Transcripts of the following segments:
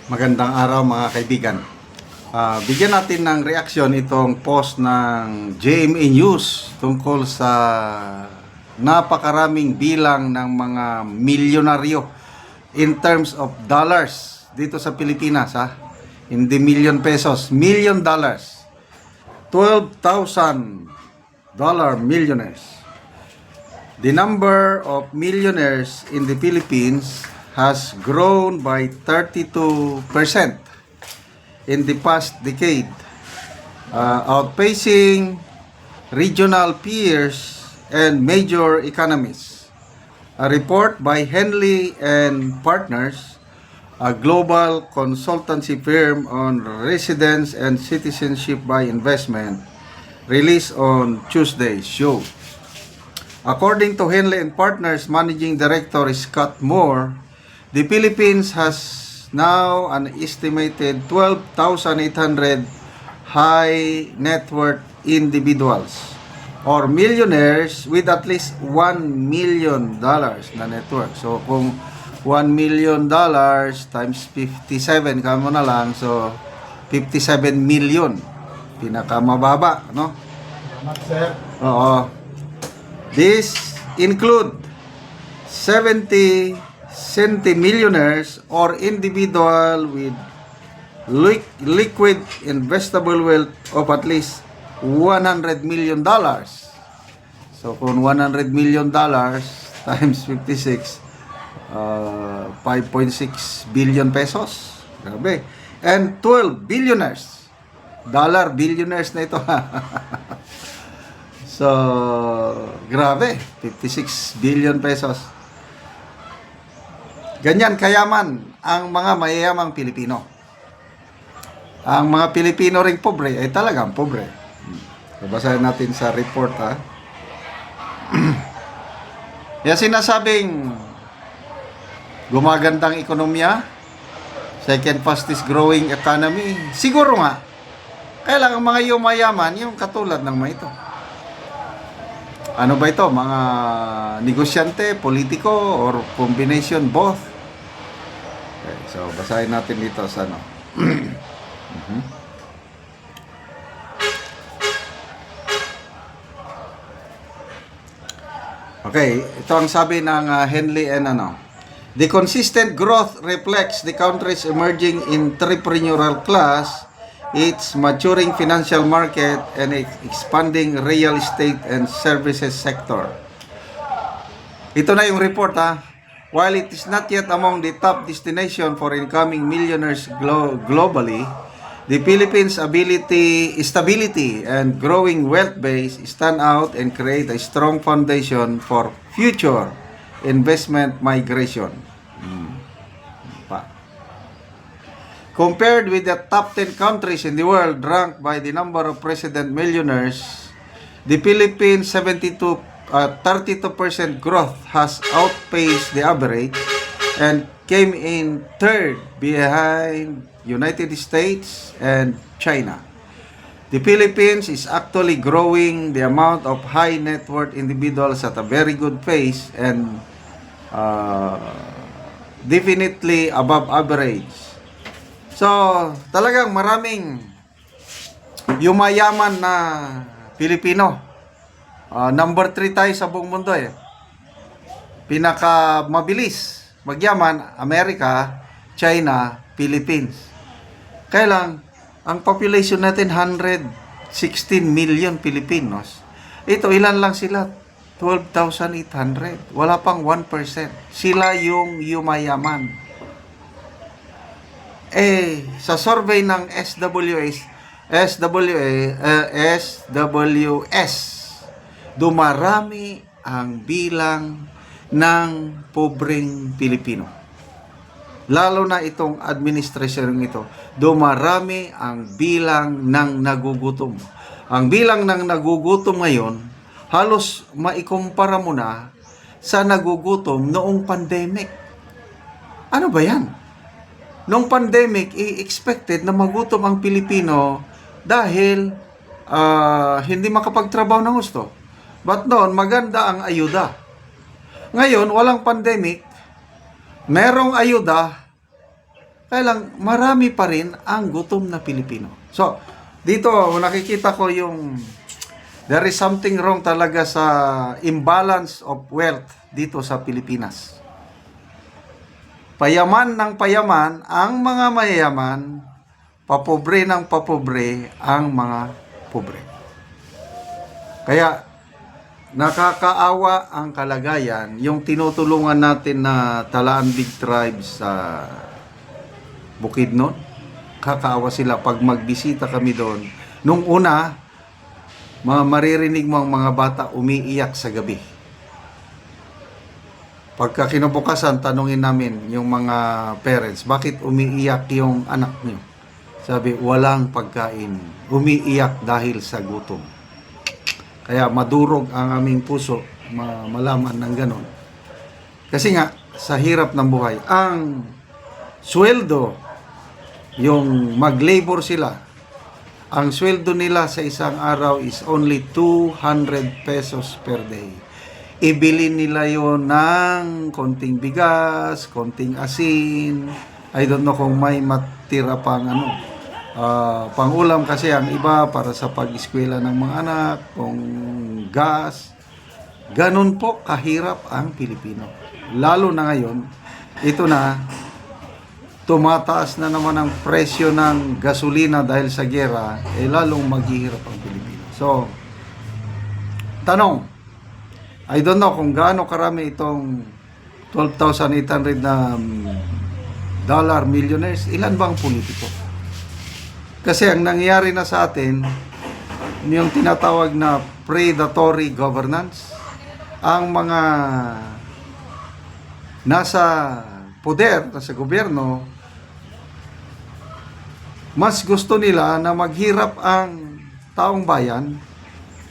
Magandang araw mga kaibigan. Bigyan natin ng reaksyon itong post ng GMA News tungkol sa napakaraming bilang ng mga milyonaryo in terms of dollars dito sa Pilipinas, hindi million pesos, million dollars. $12,000 millionaires. The number of millionaires in the Philippines has grown by 32% in the past decade, outpacing regional peers and major economies. A report by Henley and Partners, a global consultancy firm on residence and citizenship by investment, released on Tuesday, show. According to Henley and Partners Managing Director Scott Moore, the Philippines has now an estimated 12,800 high net worth individuals or millionaires with at least $1 million na net worth. So kung $1 million times 57 kamo na lang, so 57 million, pinakamababa, no? Sir. Oo. This include 70 centimillionaires or individual with liquid investable wealth of at least $100 million. So kung $100 million times 56, 5.6 billion pesos. Grabe. And 12 billionaires. Dollar billionaires na ito. So, grabe. 56 billion pesos. Ganyan kayaman ang mga mayayamang Pilipino. Ang mga Pilipino ring pobre ay talagang pobre. Babasahin natin sa report, Yan sinasabing gumagandang ekonomiya, second fastest growing economy. Siguro nga, kailangan mga yumayaman yung katulad ng mga ito. Ano ba ito? Mga negosyante, politiko, or combination both? Okay, so basahin natin dito sa ano. Okay, ito ang sabi ng Henley and ano. The consistent growth reflects the country's emerging entrepreneurial class, its maturing financial market, and its expanding real estate and services sector. Ito na yung report, While it is not yet among the top destination for incoming millionaires globally, the Philippines' stability and growing wealth base stand out and create a strong foundation for future investment migration. Compared with the top 10 countries in the world ranked by the number of resident millionaires, the Philippines' 32% growth has outpaced the average and came in third behind United States and China. The Philippines is actually growing the amount of high net worth individuals at a very good pace and definitely above average. So, talagang maraming yumayaman na Pilipino. Number 3 tayo sa buong mundo Pinaka mabilis magyaman, Amerika, China, Philippines. Kaya lang, ang population natin 116 million Pilipinos. Ito, ilan lang sila? 12,800. Wala pang 1%. Sila yung yumayaman. Sa survey ng SWS, dumarami ang bilang ng pobreng Pilipino. Lalo na itong administrasyon ito, dumarami ang bilang ng nagugutom. Ang bilang ng nagugutom ngayon, halos maikumpara mo na sa nagugutom noong pandemic. Ano ba yan? Noong pandemic, expected na magutom ang Pilipino dahil hindi makapagtrabaho ng gusto. But noon, maganda ang ayuda. Ngayon, walang pandemic, merong ayuda, Kaya lang, marami pa rin ang gutom na Pilipino. So, dito, nakikita ko yung there is something wrong talaga sa imbalance of wealth dito sa Pilipinas. Payaman ng payaman ang mga mayayaman, papobre ng papobre ang mga pobre. Kaya, nakakaawa ang kalagayan, yung tinutulungan natin na Talaan Big Tribes sa Bukidnon. Kakaawa sila pag magbisita kami doon. Nung una, maririnig mo ang mga bata umiiyak sa gabi. Pagka kinabukasan, tanungin namin yung mga parents, bakit umiiyak yung anak niyo? Sabi, walang pagkain. Umiiyak dahil sa gutom. Kaya madurog ang aming puso malaman ng ganon. Kasi nga, sa hirap ng buhay, ang sweldo, yung mag-labor sila, ang sweldo nila sa isang araw is only 200 pesos per day. Ibili nila yon ng konting bigas, konting asin, I don't know kung may matira pang pang-ulam kasi ang iba para sa pag-eskwela ng mga anak, kung gas. Ganun po kahirap ang Pilipino. Lalo na ngayon, ito na, tumataas na naman ang presyo ng gasolina dahil sa giyera, lalong maghihirap ang Pilipino. So, tanong, I don't know kung gaano karami itong 12,800 na dollar millionaires, ilan bang politiko? Kasi ang nangyayari na sa atin, yung tinatawag na predatory governance, ang mga nasa poder, nasa gobyerno, mas gusto nila na maghirap ang taong bayan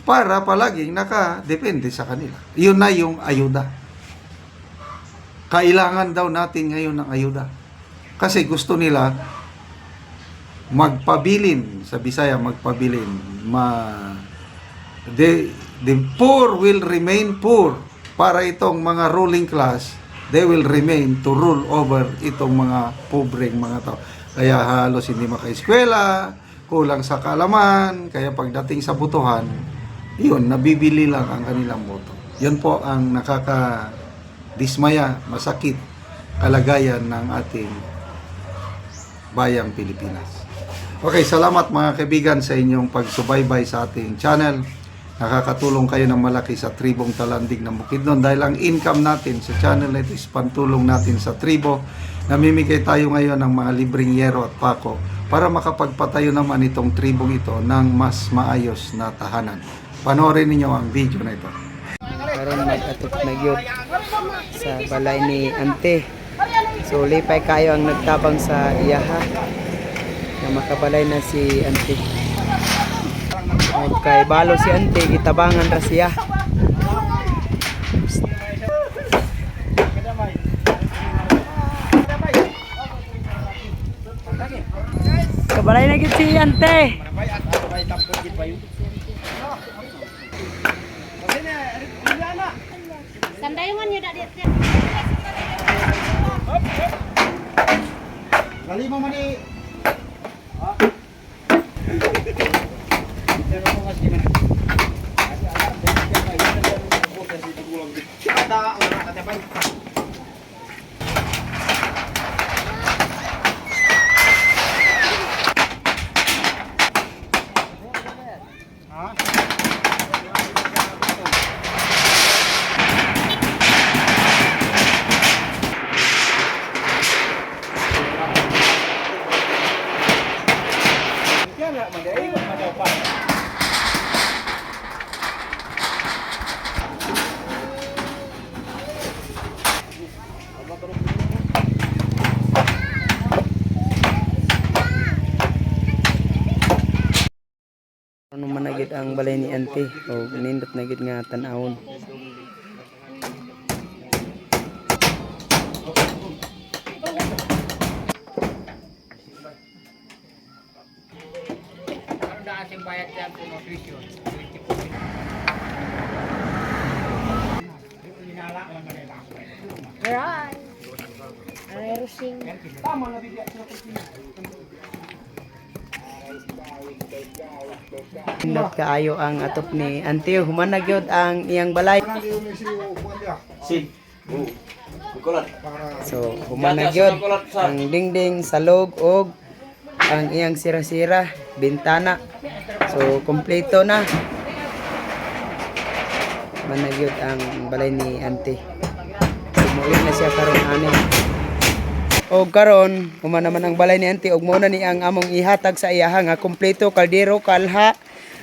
para palaging nakadepende sa kanila. Yun na yung ayuda. Kailangan daw natin ngayon ng ayuda. Kasi gusto nila magpabilin, sa Bisaya magpabilin. The poor will remain poor para itong mga ruling class, they will remain to rule over itong mga pobreng mga tao. Kaya halos hindi makaeskwela, kulang sa kaalaman, kaya pagdating sa botohan, yun, nabibili lang ang kanilang boto. Yun po ang nakakadismaya, masakit kalagayan ng ating bayang Pilipinas. Okay, salamat mga kaibigan sa inyong pagsubaybay sa ating channel. Nakakatulong kayo ng malaki sa tribong Talandig ng Bukidnon dahil ang income natin sa channel na ito is pantulong natin sa tribo. Namimigay tayo ngayon ng mga libreng yero at pako para makapagpatayo naman itong tribong ito ng mas maayos na tahanan. Panoorin ninyo ang video na ito. Karon mag-atok na gyud sa balay ni Ante. So lipay kayo ang nagtabang sa iyaha na makabalay na si Ante. Okay, balo si Ante, gitabangan ra siya. Kabalay na gyud si Ante. Sandayungan nyo dak dia. Kali mo mani. Ano man na gyud ang balay ni Ante o nindot na gyud nga tan-awon. Right. Nursing. Pindot kaayo ang atop ni Auntie. Humanag yun ang iyang balay. So, humanag yun ang dingding, salog, og ang iyang sira-sira, bintana. So, kompleto na. Humanag yun ang balay ni Auntie. Sumuli na siya karon ani. Og karon, human naman ang balay ni Auntie og muna ni ang among ihatag sa iyaha nga kompleto, kaldero, kalha,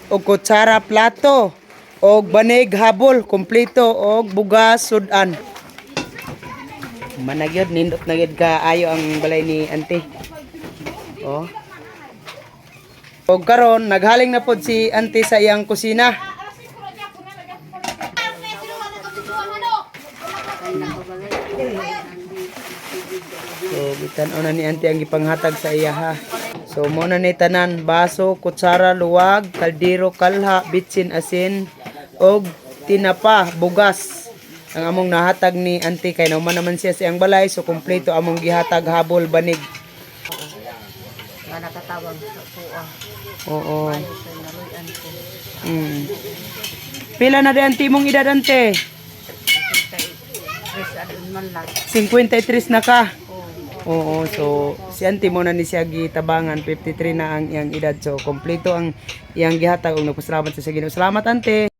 og kutsara, plato, og banig, habol, kompleto, og bugas, sudan. Managyod, nindot na gyud ka ayo ang balay ni Auntie. Oh. Og karon naghaling na pod si Auntie sa iyang kusina. So bitan na ni Auntie ang gipanghatag sa iya ha. So mo na ni tanan, baso, kutsara, luwag, kaldero, kalha, bitsin, asin, og tinapa, bugas. Ang among nahatag ni Auntie kay naman naman siya sa iyang balay, so kompleto among gihatag, habol, banig. Nakatawag sa puwa. Oo. Sa naluyan ko. Pila na di Auntie mong edad Auntie? Tres adun man lang. 53 na ka. Oo, so si Auntie mo na ni siya gitabangan, 53 na ang iyang edad. So kompleto ang iyang gihatag ug nagpasalamat sa Ginoo. Salamat Auntie.